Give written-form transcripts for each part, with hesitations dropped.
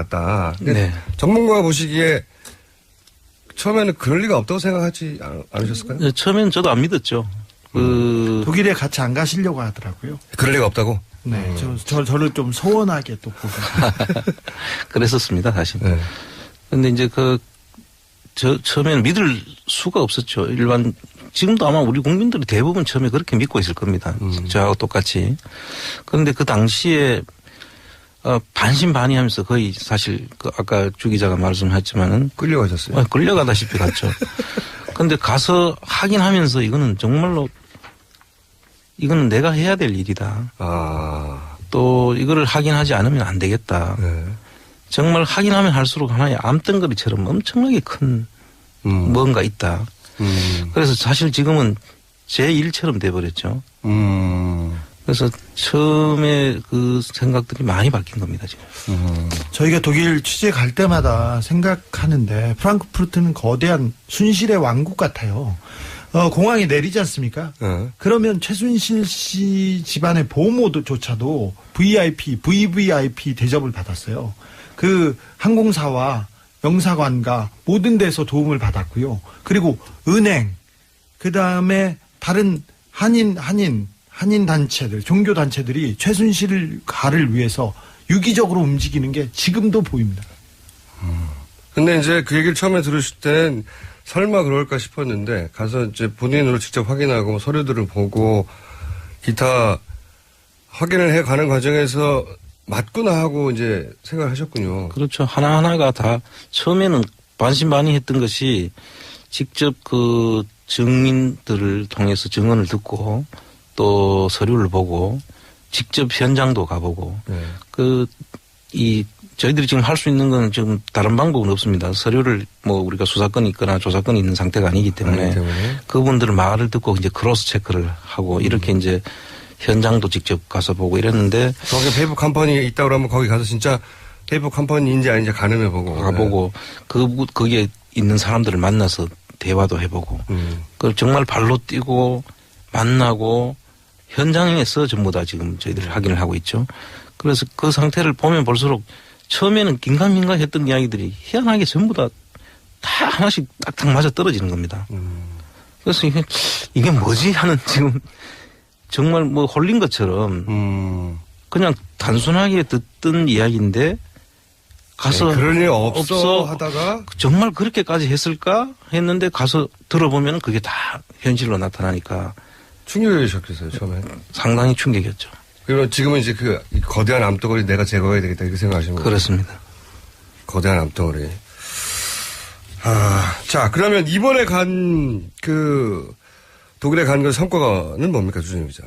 같다. 네. 전문가가 보시기에 처음에는 그럴 리가 없다고 생각하지 않으셨을까요? 네, 처음에는 저도 안 믿었죠. 독일에 같이 안 가시려고 하더라고요. 그럴 리가 없다고? 네. 저를 좀 소원하게 또 보고. 그랬었습니다, 사실. 네. 근데 이제 처음에는 믿을 수가 없었죠. 지금도 아마 우리 국민들이 대부분 처음에 그렇게 믿고 있을 겁니다. 저하고 똑같이. 그런데 그 당시에 반신반의하면서 거의 사실 아까 주 기자가 말씀하셨지만은 끌려가셨어요? 끌려가다시피 갔죠. 그런데 가서 확인하면서 이거는 정말로 이거는 내가 해야 될 일이다. 또 이거를 확인하지 않으면 안 되겠다. 네. 정말 확인하면 할수록 하나의 암덩어리처럼 엄청나게 큰 뭔가 있다. 그래서 사실 지금은 제 일처럼 돼버렸죠. 그래서 처음에 그 생각들이 많이 바뀐 겁니다, 지금. 저희가 독일 취재 갈 때마다 생각하는데 프랑크푸르트는 거대한 순실의 왕국 같아요. 공항에 내리지 않습니까? 그러면 최순실 씨 집안의 보모조차도 VVIP 대접을 받았어요. 그 항공사와 영사관과 모든 데서 도움을 받았고요. 그리고 은행, 그 다음에 다른 한인 단체들, 종교 단체들이 최순실 가를 위해서 유기적으로 움직이는 게 지금도 보입니다. 근데 이제 그 얘기를 처음에 들으실 때는 설마 그럴까 싶었는데 가서 이제 본인으로 직접 확인하고 서류들을 보고 기타 확인을 해 가는 과정에서 맞구나 하고 이제 생각을 하셨군요. 그렇죠. 하나하나가 다 처음에는 반신반의했던 것이 직접 그 증인들을 통해서 증언을 듣고 또 서류를 보고 직접 현장도 가보고 저희들이 지금 할 수 있는 건 지금 다른 방법은 없습니다. 서류를 우리가 수사권이 있거나 조사권이 있는 상태가 아니기 때문에 그분들 말을 듣고 이제 크로스 체크를 하고 이렇게 이제 현장도 직접 가서 보고 이랬는데 거기 페이퍼 컴퍼니 있다고 하면 거기 가서 진짜 페이퍼 컴퍼니인지 아닌지 가늠해보고 가보고 거기에 있는 사람들을 만나서 대화도 해보고 그 정말 발로 뛰고 만나고 현장에서 전부 다 지금 저희들이 확인을 하고 있죠. 그래서 그 상태를 보면 볼수록 처음에는 긴가민가 했던 이야기들이 희한하게 전부 다 하나씩 딱딱 맞아 떨어지는 겁니다. 그래서 이게 뭐지 하는 지금 정말 홀린 것처럼 그냥 단순하게 듣던 이야기인데 가서 그럴 일 없어 하다가 정말 그렇게까지 했을까 했는데 가서 들어보면 그게 다 현실로 나타나니까 충격이셨겠어요 처음에. 상당히 충격이었죠. 그리고 지금은 이제 그 거대한 암덩어리 내가 제거해야 되겠다 이렇게 생각하시는 거예요? 그렇습니다. 거대한 암덩어리. 자 그러면 이번에 독일에 간 그 성과는 뭡니까 주진우 기자?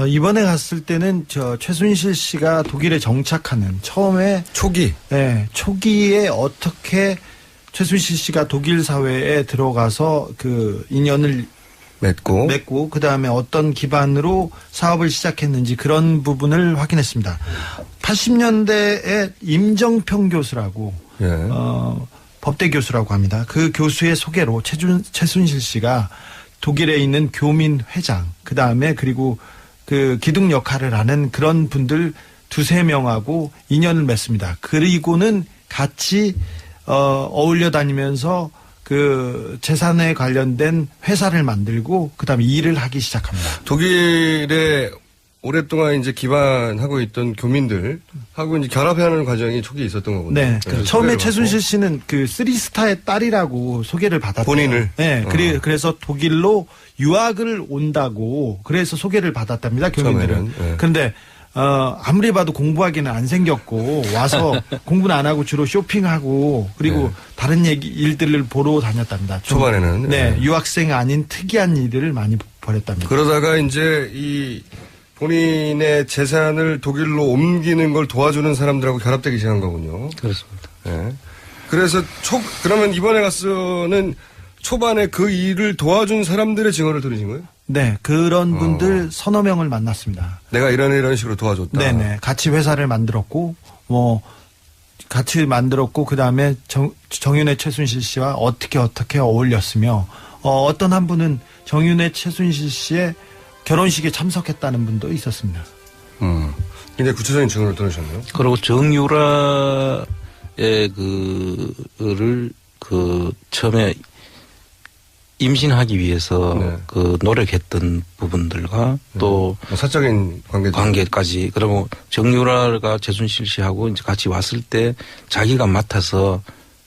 이번에 갔을 때는 최순실 씨가 독일에 정착하는 처음에 초기에 어떻게 최순실 씨가 독일 사회에 들어가서 그 인연을 맺고 그 다음에 어떤 기반으로 사업을 시작했는지 그런 부분을 확인했습니다. 80년대에 임정평 교수라고 법대 교수라고 합니다. 그 교수의 소개로 최순실 씨가 독일에 있는 교민 회장 그 다음에 그리고 그 기둥 역할을 하는 그런 분들 2-3명하고 인연을 맺습니다. 그리고는 같이 어울려 다니면서 그 재산에 관련된 회사를 만들고 그다음에 일을 하기 시작합니다. 독일에 오랫동안 이제 기반하고 있던 교민들하고 이제 결합하는 과정이 초기에 있었던 거군요. 네. 처음에 최순실 씨는 그 3스타의 딸이라고 소개를 받았대요. 본인을. 네. 그래서 독일로 유학을 온다고 그래서 소개를 받았답니다. 교민들은. 그런데 아무리 봐도 공부하기는 안 생겼고 와서 공부는 안 하고 주로 쇼핑하고 그리고 다른 일들을 보러 다녔답니다. 초반에는. 네. 유학생 아닌 특이한 일들을 많이 벌였답니다. 그러다가 이제 이 본인의 재산을 독일로 옮기는 걸 도와주는 사람들하고 결합되기 시작한 거군요. 그렇습니다. 네. 그래서 그러면 이번에 가서는 초반에 그 일을 도와준 사람들의 증언을 들으신 거예요? 네, 그런 분들 서너 명을 만났습니다. 내가 이런 식으로 도와줬다. 네네, 같이 회사를 만들었고, 그 다음에 정윤회 최순실 씨와 어떻게 어울렸으며, 어떤 한 분은 정윤회 최순실 씨의 결혼식에 참석했다는 분도 있었습니다. 굉장히 구체적인 증언을 들으셨네요. 그리고 정유라의 처음에 임신하기 위해서 네. 노력했던 부분들과 또 뭐 사적인 관계까지. 그리고 정유라가 최순실 씨하고 이제 같이 왔을 때 자기가 맡아서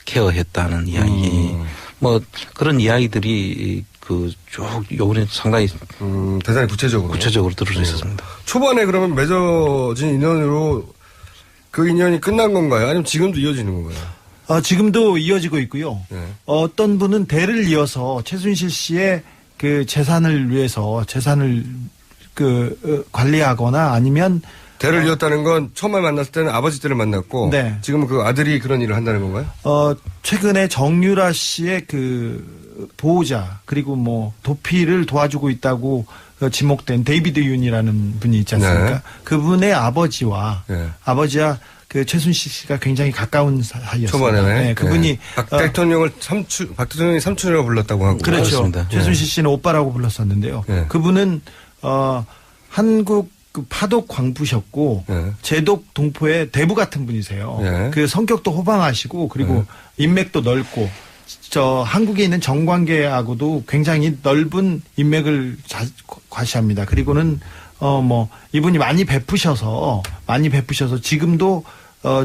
케어했다는 이야기. 뭐 그런 이야기들이 쭉 요번에 상당히 대단히 구체적으로 들을 수 있었습니다. 초반에 그러면 맺어진 인연으로 그 인연이 끝난 건가요? 아니면 지금도 이어지는 건가요? 지금도 이어지고 있고요. 네. 어떤 분은 대를 이어서 최순실 씨의 그 재산을 위해서 재산을 관리하거나 아니면 대를 이었다는 건 처음에 만났을 때는 아버지 때를 만났고 네. 지금은 그 아들이 그런 일을 한다는 건가요? 최근에 정유라 씨의 그 보호자 그리고 뭐 도피를 도와주고 있다고 지목된 데이비드 윤이라는 분이 있지 않습니까? 네. 그분의 아버지와 네. 그 최순실 씨가 굉장히 가까운 사이였습니다. 초반에 네, 그분이 박 대통령이 삼촌이라고 불렀다고 하고 그렇죠. 그렇습니다. 최순실 씨는 오빠라고 불렀었는데요. 네. 그분은 한국 파독 광부셨고 네. 제독 동포의 대부 같은 분이세요. 네. 그 성격도 호방하시고 그리고 인맥도 넓고 한국에 있는 정관계하고도 굉장히 넓은 인맥을 과시합니다. 그리고는 이분이 많이 베푸셔서 지금도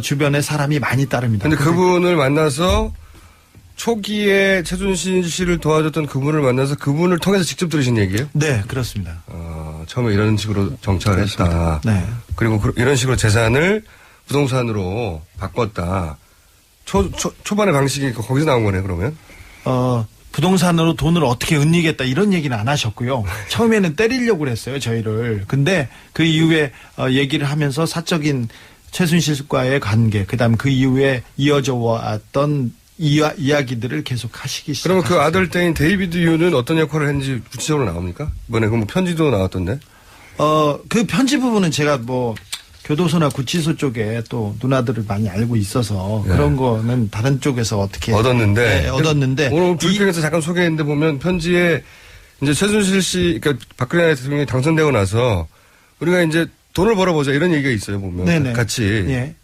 주변에 사람이 많이 따릅니다. 근데 그분을 만나서 초기에 최순실 씨를 도와줬던 그분을 만나서 그분을 통해서 직접 들으신 얘기예요? 네, 그렇습니다. 처음에 이런 식으로 정착을 했다. 네. 그리고 이런 식으로 재산을 부동산으로 바꿨다. 초반의 방식이 거기서 나온 거네, 그러면? 부동산으로 돈을 어떻게 은닉했다 이런 얘기는 안 하셨고요. 처음에는 때리려고 그랬어요, 저희를. 근데 그 이후에 얘기를 하면서 사적인 최순실과의 관계, 그다음 그 이후에 이어져 왔던 이야기들을 계속 하시기 시작하셨어요. 그러면 그 아들 때인 데이비드 유는 어떤 역할을 했는지 구체적으로 나옵니까? 이번에 그 편지도 나왔던데? 그 편지 부분은 제가 교도소나 구치소 쪽에 또 누나들을 많이 알고 있어서 그런 거는 다른 쪽에서 어떻게 얻었는데 오늘 불평에서 잠깐 소개했는데 보면 편지에 이제 최순실 씨, 그러니까 박근혜 대통령이 당선되고 나서 우리가 이제 돈을 벌어보자 이런 얘기가 있어요, 보면. 네네. 같이. 예.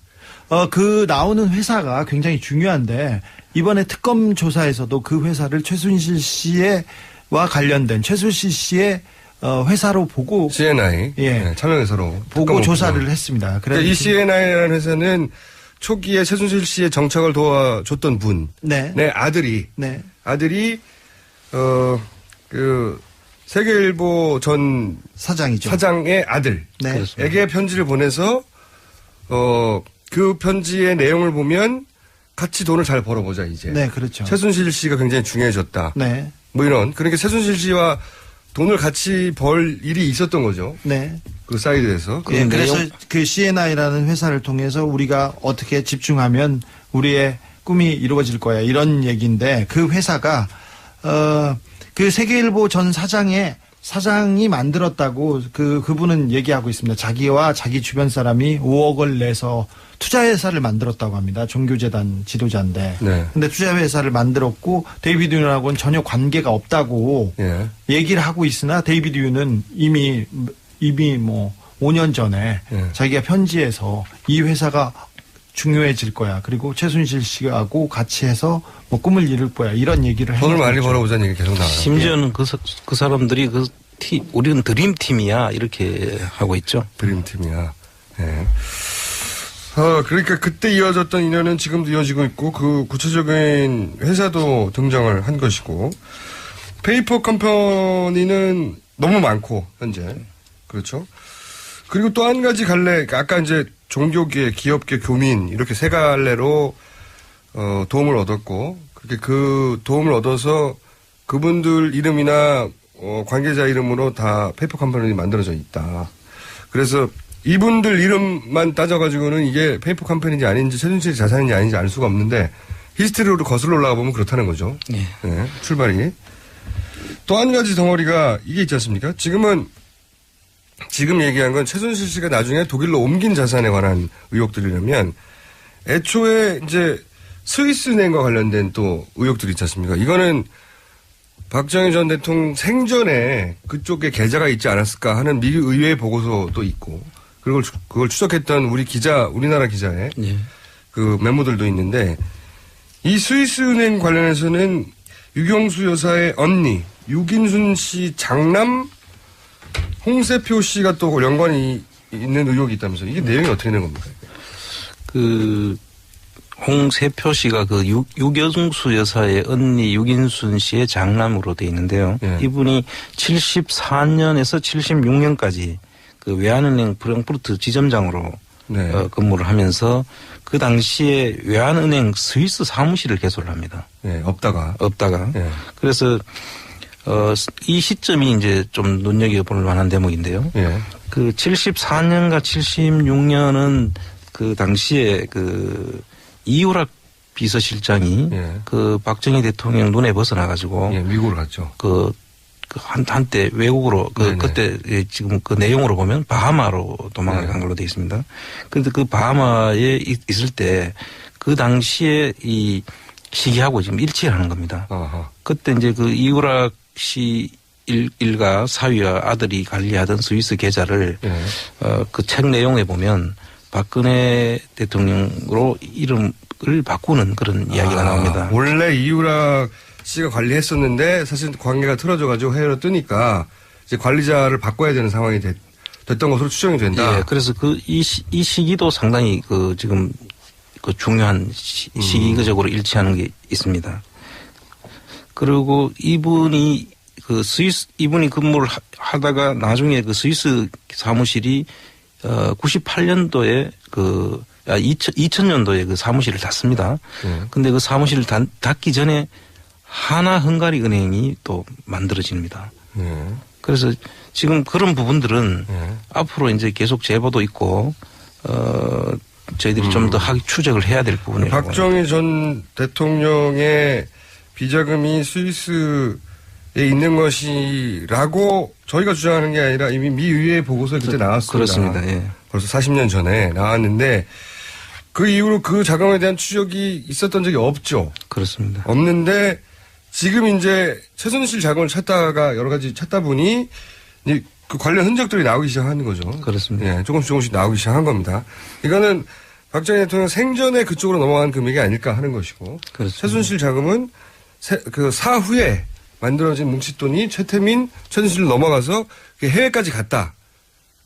그 나오는 회사가 굉장히 중요한데 이번에 특검 조사에서도 그 회사를 최순실 씨와 관련된 최순실 씨의 회사로 보고 CNI 예. 참여회사로 보고 조사를 했습니다. 그러니까 이 CNI라는 회사는 초기에 최순실 씨의 정착을 도와줬던 분, 네, 아들이 그 세계일보 전 사장이죠. 사장의 아들에게 편지를 보내서 그 편지의 내용을 보면 같이 돈을 잘 벌어보자 이제. 네, 그렇죠. 최순실 씨가 굉장히 중요해졌다. 네. 뭐 이런 그러니까 최순실 씨와 돈을 같이 벌 일이 있었던 거죠. 네. 그 사이드에서. 예, 그래서 그 CNI라는 회사를 통해서 우리가 어떻게 집중하면 우리의 꿈이 이루어질 거야 이런 얘기인데 그 회사가 그 세계일보 전 사장이 만들었다고 그분은 얘기하고 있습니다. 자기와 자기 주변 사람이 5억을 내서 투자회사를 만들었다고 합니다. 종교재단 지도자인데. 네. 근데 투자회사를 만들었고 데이비드 윤하고는 전혀 관계가 없다고 예. 얘기를 하고 있으나 데이비드 윤은 이미 5년 전에 자기가 편지에서 이 회사가 중요해질 거야. 그리고 최순실 씨하고 같이 해서 꿈을 이룰 거야. 이런 얘기를 돈을 많이 벌어보자는 얘기 계속 나와요. 심지어는 그 사람들이 우리는 드림팀이야 이렇게 하고 있죠. 드림팀이야. 예. 그러니까 그때 이어졌던 인연은 지금도 이어지고 있고 그 구체적인 회사도 등장을 한 것이고 페이퍼 컴퍼니는 너무 많고 현재 그렇죠. 그리고 또 한 가지 갈래 아까 이제 종교계, 기업계, 교민 이렇게 세 갈래로 도움을 얻었고 그렇게 그 도움을 얻어서 그분들 이름이나 관계자 이름으로 다 페이퍼 컴퍼니 만들어져 있다. 그래서 이분들 이름만 따져가지고는 이게 페이퍼 컴퍼니인지 아닌지 최순실 자산인지 아닌지 알 수가 없는데 히스토리로 거슬러 올라가 보면 그렇다는 거죠. 네. 네, 출발이. 또 한 가지 덩어리가 이게 있지 않습니까? 지금 얘기한 건 최순실 씨가 나중에 독일로 옮긴 자산에 관한 의혹들이라면 애초에 이제 스위스은행과 관련된 또 의혹들이 있지 않습니까? 이거는 박정희 전 대통령 생전에 그쪽에 계좌가 있지 않았을까 하는 미국 의회 보고서도 있고 그걸 추적했던 우리나라 기자의 예. 그 메모들도 있는데 이 스위스은행 관련해서는 유경수 여사의 언니 유긴순 씨 장남 홍세표 씨가 또 연관이 있는 의혹이 있다면서 이게 내용이 어떻게 되는 겁니까? 그 홍세표 씨가 그 유경수 여사의 언니 유긴순 씨의 장남으로 돼 있는데요. 예. 이분이 74년에서 76년까지 그 외환은행 프랑크푸르트 지점장으로 네. 근무를 하면서 그 당시에 외환은행 스위스 사무실을 개소를 합니다. 예, 없다가. 예. 그래서 이 시점이 이제 좀 눈여겨볼 만한 대목인데요. 예. 그 74년과 76년은 그 당시에 그 이우락 비서실장이 예. 그 박정희 대통령 눈에 벗어나가지고 예, 미국으로 갔죠. 한때 외국으로 네네. 그때 지금 그 내용으로 보면 바하마로 도망을 간 걸로 되어 있습니다. 그런데 그 바하마에 있을 때 그 당시에 이 시기하고 지금 일치를 하는 겁니다. 아하. 그때 이제 그 이우락 씨 일가 사위와 아들이 관리하던 스위스 계좌를 예. 그 책 내용에 보면 박근혜 대통령으로 이름을 바꾸는 그런 이야기가 나옵니다. 원래 이우락 씨가 관리했었는데 사실 관계가 틀어져가지고 해외로 뜨니까 이제 관리자를 바꿔야 되는 상황이 됐던 것으로 추정이 된다. 예, 그래서 이 시기도 상당히 그 지금 그 중요한 시기적으로 일치하는 게 있습니다. 그리고 이분이 근무를 하다가 나중에 그 스위스 사무실이 98년도에 2000년도에 그 사무실을 닫습니다. 근데 그 사무실을 닫기 전에 하나 헝가리 은행이 또 만들어집니다. 그래서 지금 그런 부분들은 앞으로 이제 계속 제보도 있고, 저희들이 좀 더 추적을 해야 될 부분이라고. 박정희 전 대통령의 비자금이 스위스에 있는 것이라고 저희가 주장하는 게 아니라 이미 미 의회 보고서에 그때 나왔습니다. 그렇습니다. 예. 벌써 40년 전에 나왔는데 그 이후로 그 자금에 대한 추적이 있었던 적이 없죠. 그렇습니다. 없는데 지금 이제 최순실 자금을 찾다가 여러 가지 찾다 보니 이제 그 관련 흔적들이 나오기 시작하는 거죠. 그렇습니다. 예, 조금씩 나오기 시작한 겁니다. 이거는 박정희 대통령 생전에 그쪽으로 넘어간 금액이 아닐까 하는 것이고 그렇습니다. 최순실 자금은 그 사후에 만들어진 뭉칫돈이 최태민, 최순실로 넘어가서 해외까지 갔다.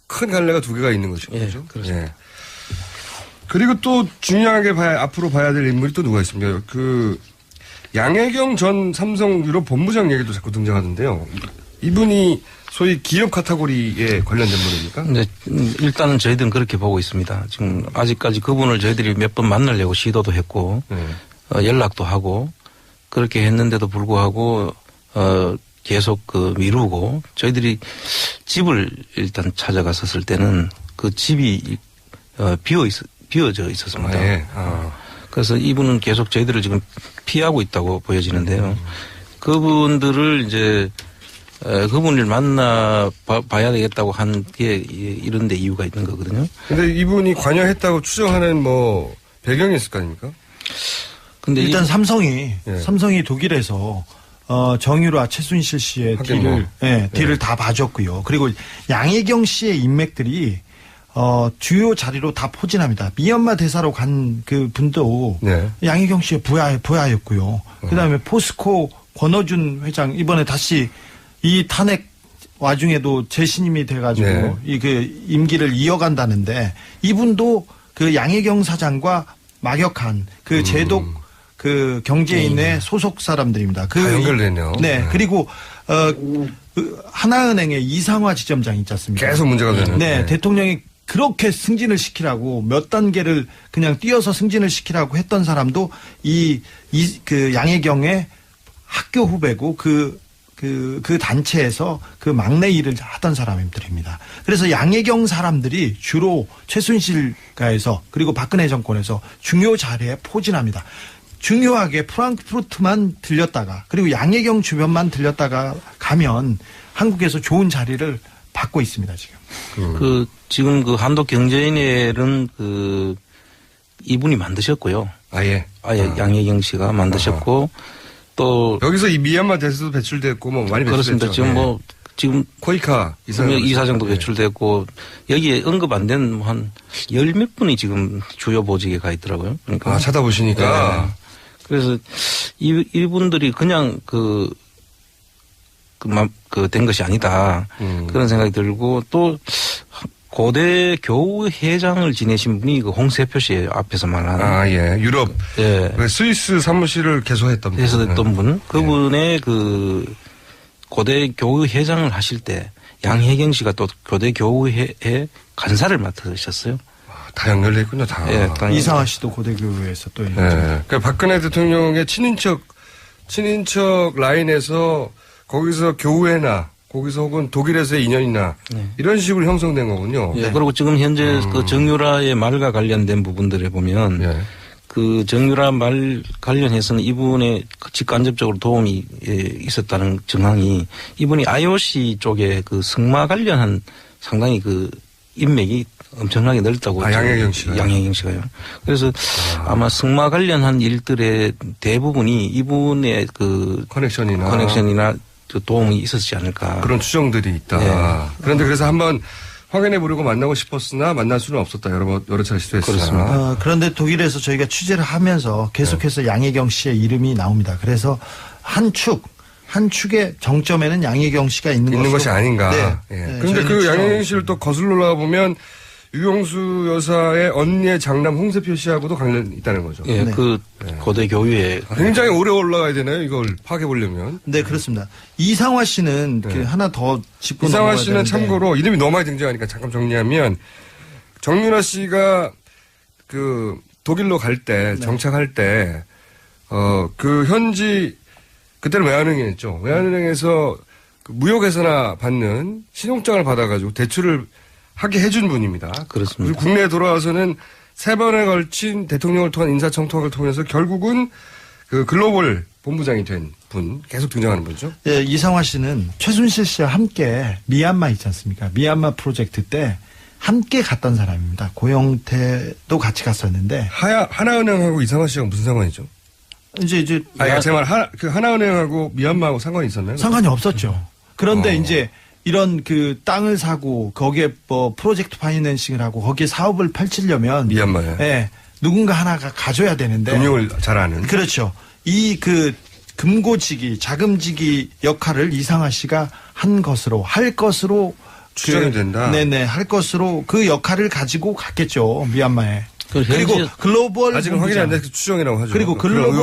큰 갈래가 두 개가 있는 거죠. 예, 그렇죠? 그렇습니다. 예. 그리고 또 중요하게 앞으로 봐야 될 인물이 또 누가 있습니까? 그 양혜경 전 삼성 유럽 본부장 얘기도 자꾸 등장하던데요. 이분이 소위 기업 카테고리에 관련된 분입니까? 네, 일단은 저희들은 그렇게 보고 있습니다. 지금 아직까지 그분을 저희들이 몇 번 만나려고 시도도 했고, 연락도 하고, 그렇게 했는데도 불구하고, 계속 미루고, 저희들이 집을 일단 찾아갔었을 때는 그 집이, 비어져 있었습니다. 아, 예. 그래서 이분은 계속 저희들을 지금 피하고 있다고 보여지는데요. 그분들을 이제, 그분을 만나봐야 되겠다고 한 게 이런 데 이유가 있는 거거든요. 근데 이분이 관여했다고 추정하는 배경이 있을 거 아닙니까? 근데 일단 삼성이 독일에서 정유라 최순실 씨의 딜을 다 봐줬고요. 그리고 양혜경 씨의 인맥들이 주요 자리로 다 포진합니다. 미얀마 대사로 간 그 분도 양혜경 씨의 부하였고요. 그다음에 포스코 권어준 회장 이번에 다시 이 탄핵 와중에도 재신임이 돼가지고 그 임기를 이어간다는데 이분도 그 양혜경 사장과 막역한 그 제독 그 경제인의 소속 사람들입니다. 다 연결되네요. 네. 그리고 하나은행의 이상화 지점장 있지 않습니까? 계속 문제가 되는. 네. 대통령이 그렇게 승진을 시키라고 몇 단계를 그냥 뛰어서 승진을 시키라고 했던 사람도 그 양혜경의 학교 후배고 그 단체에서 그 막내 일을 하던 사람들입니다. 그래서 양혜경 사람들이 주로 최순실가에서 그리고 박근혜 정권에서 중요 자리에 포진합니다. 중요하게 프랑크푸르트만 들렸다가 그리고 양혜경 주변만 들렸다가 가면 한국에서 좋은 자리를 받고 있습니다, 지금. 지금 한독 경제인회는 이분이 만드셨고요. 아예 양혜경 씨가 만드셨고 또 여기서 이 미얀마 대사도 배출됐고 많이 배출됐죠. 그렇습니다. 지금 지금 코이카 이사장도 배출됐고 여기에 언급 안 된 한 열 몇 분이 지금 주요 보직에 가 있더라고요. 그러니까 찾아보시니까. 네. 그래서 이분들이 그냥 된 것이 아니다. 그런 생각이 들고 또 고대 교우회장을 지내신 분이 그 홍세표 씨 앞에서 말한. 예. 유럽. 예. 스위스 사무실을 개소했던 분. 개소했던 분. 그분의 그 고대 교우회장을 하실 때 양혜경 씨가 또 고대 교우회의 간사를 맡으셨어요. 다 연결돼 있군요, 다. 예, 이상화 씨도 고대교회에서 또. 예. 그러니까 박근혜 대통령의 친인척 라인에서 거기서 교회나 거기서 혹은 독일에서의 인연이나 이런 식으로 형성된 거군요. 예, 그리고 지금 현재 그 정유라의 말과 관련된 부분들에 보면 그 정유라 말 관련해서는 이분의 직간접적으로 도움이 있었다는 정황이 이분이 IOC 쪽에 그 승마 관련한 상당히 그 인맥이 엄청나게 넓다고. 양혜경 씨가요? 양혜경 씨가요. 그래서 아마 승마 관련한 일들의 대부분이 이분의 그 커넥션이나 도움이 있었지 않을까. 그런 추정들이 있다. 네. 그런데 그래서 한번 확인해 보려고 만나고 싶었으나 만날 수는 없었다. 여러 차례 시도했어요. 그렇습니다. 그런데 독일에서 저희가 취재를 하면서 계속해서 양혜경 씨의 이름이 나옵니다. 그래서 한 축의 정점에는 양혜경 씨가 있는 것이 아닌가. 네. 예. 그런데 그 양혜경 씨를 또 거슬러 올라가 보면 유경수 여사의 언니의 장남 홍세표 씨하고도 관련이 있다는 거죠. 예, 그 고대 교유에 굉장히 오래 올라가야 되나요? 이걸 파악해 보려면. 네, 그렇습니다. 이상화 씨는 그 하나 더 짚고 이상화 씨는 참고로 이름이 너무 많이 등장하니까 잠깐 정리하면 정유라 씨가 그 독일로 갈 때 정착할 때 그 현지 그때는 외환은행이었죠. 외환은행에서 그 무역회사나 받는 신용장을 받아가지고 대출을 하게 해준 분입니다. 그렇습니다. 그리고 국내에 돌아와서는 3번에 걸친 대통령을 통한 인사청탁을 통해서 결국은 그 글로벌 본부장이 된 분, 계속 등장하는 분이죠. 예, 이상화 씨는 최순실 씨와 함께 미얀마 있지 않습니까? 미얀마 프로젝트 때 함께 갔던 사람입니다. 고영태도 같이 갔었는데. 하나은행하고 이상화 씨가 무슨 상관이죠? 제 말 하나은행하고 미얀마하고 상관이 있었나요? 상관이 없었죠. 그런데 이제 이런 그 땅을 사고 거기에 뭐 프로젝트 파이낸싱을 하고 거기에 사업을 펼치려면 미얀마에 예, 누군가 하나가 가져야 되는데 금융을 잘 아는 그렇죠. 이 그 금고지기 자금지기 역할을 이상화 씨가 할 것으로 추정이 된다. 네네 할 것으로 그 역할을 가지고 갔겠죠 미얀마에. 그리고 글로벌 아직은 확인이 안 돼서 추정이라고 하죠. 그리고 글로벌